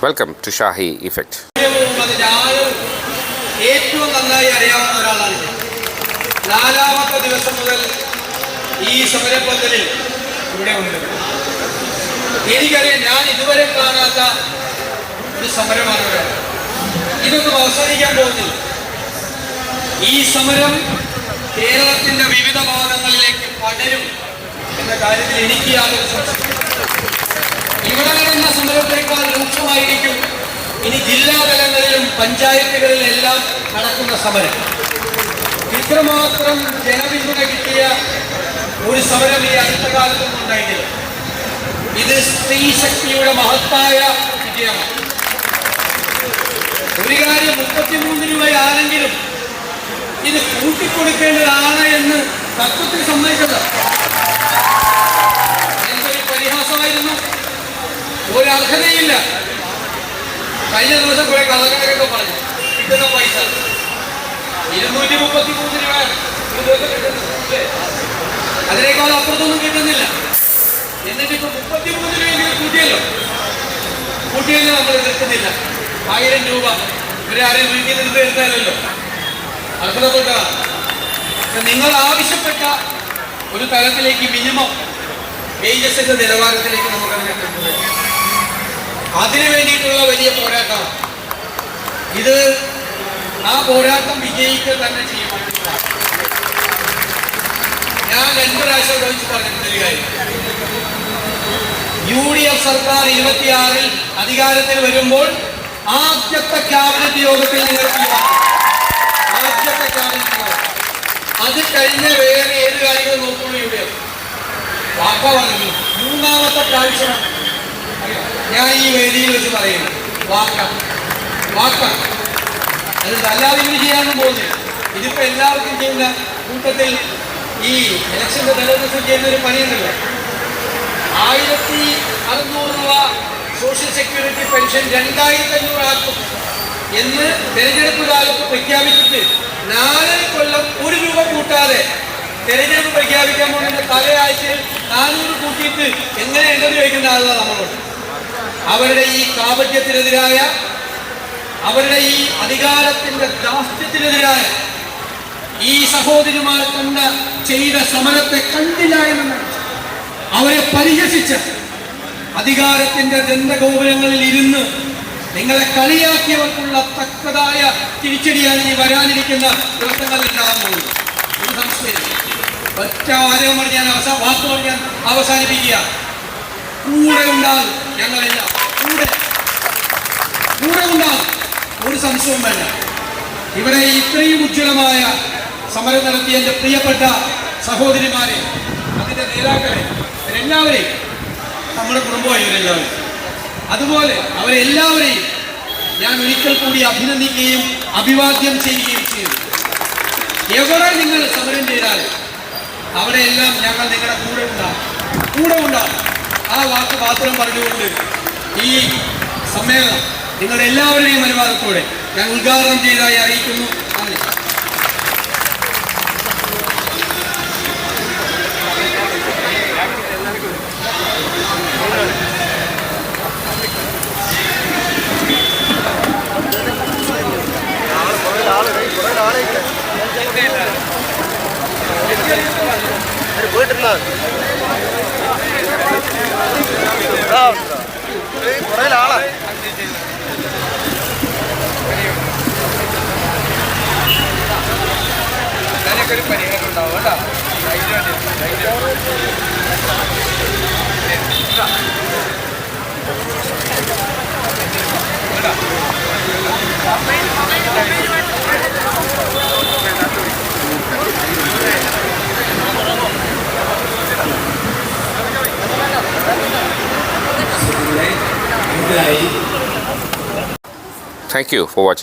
Welcome to Shahi effect. ഏറ്റവും നന്നായി അറിയാവുന്ന ഒരാളാണ് ഞാൻ. 4ാമത്തെ ദിവസം മുതൽ ഈ സമരപന്തലിൽ ഇവിടെ ഉണ്ട്. എനിക്കറിയാം, ഞാൻ ഇതുവരെ കാണാത്ത ഒരു സമരമാണ് ഇവിടെ. ഇതൊന്നും അവസാനിക്കാൻ പോകുന്നില്ല. ഈ സമരം കേരളത്തിന്റെ വിവിധ ഭാഗങ്ങളിലേക്ക് പടരും എന്ന കാര്യത്തിൽ എനിക്ക് യാതൊരു സംശയമില്ല. ഇവിടെ നടന്ന സമരത്തേക്കാൾ രൂക്ഷമായിരിക്കും ഇനി ജില്ലാതലങ്ങളിലും പഞ്ചായത്തുകളിലെല്ലാം നടക്കുന്ന സമരം. ഇത്രമാത്രം ജനപിന്തുണ കിട്ടിയ ഒരു സമരം ഈ അടുത്ത കാലത്തൊന്നും ഉണ്ടായിട്ടില്ല. ഇത് സ്ത്രീ ശക്തിയുടെ മഹത്തായ വിജയമാണ്. ഒരു കാര്യം, 33 രൂപയാണെങ്കിലും ഇത് കൂട്ടിക്കൊടുക്കേണ്ടതാണ് എന്ന് തത്വത്തിൽ സമ്മതിച്ചത്. എന്തൊരു പരിഹാസമായിരുന്നു. ഒരർഹതയില്ല. കഴിഞ്ഞ ദിവസം കുറെ കഥകളൊക്കെ പറഞ്ഞു കിട്ടുന്ന പൈസ 233 രൂപയാണ് ഒരു ദിവസം കിട്ടുന്നത്. അതിനേക്കാൾ അപ്പുറത്തൊന്നും കിട്ടുന്നില്ല. എന്നിട്ട് ഇപ്പൊ 33 രൂപയെങ്കിലും കൂട്ടിയല്ലോ നമ്മൾ എതിർക്കുന്നില്ല. 1000 രൂപ ഇവരാരും വീട്ടിൽ നിന്ന് എടുത്താലല്ലോ, അർഹതപ്പെട്ടതാണ്. നിങ്ങൾ ആവശ്യപ്പെട്ട ഒരു തലത്തിലേക്ക് മിനിമം വേജസിന്റെ നിലവാരത്തിലേക്ക് നമുക്ക് അതിനെ കൊണ്ടുപോകാം. അതിനു വേണ്ടിയിട്ടുള്ള വലിയ പോരാട്ടമാണ് ഇത്. ആ പോരാട്ടം വിജയിക്കുക തന്നെ ചെയ്യും. ഞാൻ 2 പ്രാവശ്യം ചോദിച്ചു പറഞ്ഞിട്ടുള്ളൊരു കാര്യം, UDF സർക്കാർ 26-ൽ അധികാരത്തിൽ വരുമ്പോൾ ആദ്യത്തെ ക്യാബിനറ്റ് യോഗത്തിൽ ആദ്യത്തെ ക്യാബിനറ്റ് യോഗം, അത് കഴിഞ്ഞ് വേറെ ഏത് കാര്യങ്ങളും നോക്കുള്ളൂ. UDF വാക്ക പറഞ്ഞു. 3ാമത്തെ പ്രാവശ്യമാണ് ഞാൻ ഈ വേദിയിൽ വെച്ച് പറയുന്നു. വാക്ക അത് അല്ലാതെ ഇവര് ചെയ്യാനൊന്നും പോകുന്നില്ല. ഇതിപ്പോ എല്ലാവർക്കും ചെയ്യുന്ന കൂട്ടത്തിൽ ഈ ഇലക്ഷന്റെ തലേദിവസം ചെയ്യുന്ന ഒരു പണിയുണ്ടല്ലോ, 1600 രൂപ സോഷ്യൽ സെക്യൂരിറ്റി പെൻഷൻ 2500 ആക്കും എന്ന് തെരഞ്ഞെടുപ്പ് കാലത്ത് പ്രഖ്യാപിച്ചിട്ട് 4 കൊല്ലം 1 രൂപ കൂട്ടാതെ തെരഞ്ഞെടുപ്പ് പ്രഖ്യാപിക്കാൻ പോകുന്ന തലയാഴ്ചയിൽ 400 കൂട്ടിയിട്ട് എങ്ങനെ ഉണ്ടെന്ന് ചോദിക്കുന്ന ആളുകളാണ് നമ്മളോട്. അവരുടെ ഈ കാപട്യത്തിനെതിരായ, അവരുടെ ഈ അധികാരത്തിന്റെ ദാസ്യത്തിനെതിരായ ഈ സഹോദരിമാർ ചെയ്ത സമരത്തെ കണ്ടില്ല എന്ന് അവരെ പരിഹസിച്ച് അധികാരത്തിന്റെ ദന്തഗോപുരങ്ങളിൽ ഇരുന്ന് നിങ്ങളെ കളിയാക്കിയവർക്കുള്ള തക്കതായ തിരിച്ചടിയാണ് ഈ വരാനിരിക്കുന്ന ദിവസങ്ങളിൽ ഉണ്ടാകാൻ പോകുന്നത്. ഒരു സംശയമില്ല. ഒറ്റ ആരവം പറഞ്ഞാൽ വാക്ക് പറഞ്ഞാൽ അവസാനിപ്പിക്കുക. കൂടെ ഉണ്ടാകും, ഞങ്ങളെല്ലാം കൂടെ ഉണ്ടാകും, ഒരു സംശയവും വേണ്ട. ഇവിടെ ഇത്രയും ഉജ്ജ്വലമായ സമരം നടത്തിയ എൻ്റെ പ്രിയപ്പെട്ട സഹോദരിമാരെ, അതിൻ്റെ നേതാക്കളെ, അവരെല്ലാവരെയും, നമ്മുടെ കുടുംബമായി ഇവരെല്ലാവരും, അതുപോലെ അവരെല്ലാവരെയും ഞാൻ ഒരിക്കൽ കൂടി അഭിനന്ദിക്കുകയും അഭിവാദ്യം ചെയ്യുകയും ചെയ്തു. എവിടെ നിങ്ങൾ സമരം ചെയ്താൽ അവിടെയെല്ലാം ഞങ്ങൾ നിങ്ങളുടെ കൂടെ ഉണ്ടാകും. ആ വാക്ക് മാത്രം പറഞ്ഞുകൊണ്ട് ഈ സമ്മേളനം നിങ്ങളുടെ എല്ലാവരുടെയും അനുവാദത്തോടെ ഞാൻ ഉദ്ഘാടനം ചെയ്തതായി അറിയിക്കുന്നു. ഒരു പരിഹാരം ഉണ്ടാവും കേട്ടോ. Thank you for watching.